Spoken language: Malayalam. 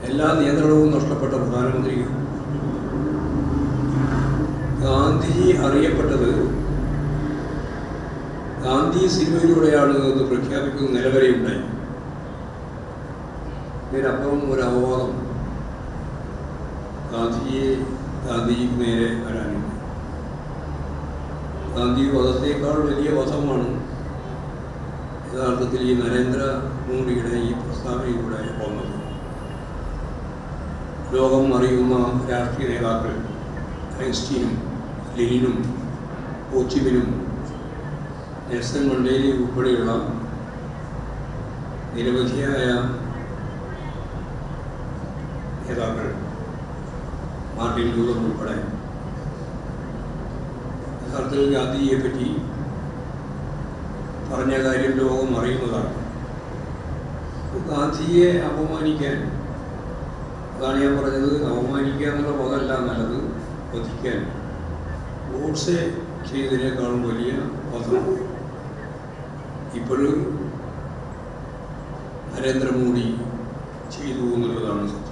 എല്ലാ നിയന്ത്രണവും നഷ്ടപ്പെട്ട പ്രധാനമന്ത്രി ഗാന്ധിജി അറിയപ്പെട്ടത് ഗാന്ധി സിനിമയിലൂടെയാണ് എന്ന് പ്രഖ്യാപിക്കുന്ന നിലവരെ ഉണ്ടായി. ഇതിനപ്പുറം ഒരു അപവാദം ഗാന്ധിജിക്ക് നേരെ വരാനുണ്ട്. ഗാന്ധി വധത്തേക്കാൾ വലിയ വധമാണ് യഥാർത്ഥത്തിൽ ഈ നരേന്ദ്രമോദിയുടെ ഈ പ്രസ്താവനയിലൂടെ വന്നത്. ലോകം അറിയുന്ന രാഷ്ട്രീയ നേതാക്കൾ ഐൻസ്റ്റീനും ലെനിനും ഹോച്ചിമിനും നെൽസൺ മണ്ടേലയും ഉൾപ്പെടെയുള്ള നിരവധിയായ നേതാക്കൾ, മാർട്ടിൻ ലൂതർ ഉൾപ്പെടെ, യഥാർത്ഥത്തിൽ ഗാന്ധിജിയെപ്പറ്റി പറഞ്ഞ കാര്യം ലോകം അറിയുന്നതാണ്. ഗാന്ധിജിയെ അപമാനിക്കാൻ, അതാണ് ഞാൻ പറഞ്ഞത്, അപമാനിക്കുക എന്നുള്ള പദമല്ല നല്ലത്, വധിക്കാൻ ഗോഡ്സെ ചെയ്തതിനേക്കാളും വലിയ പദം ഇപ്പോഴും നരേന്ദ്രമോദി ചെയ്തു എന്നുള്ളതാണ് സത്യം.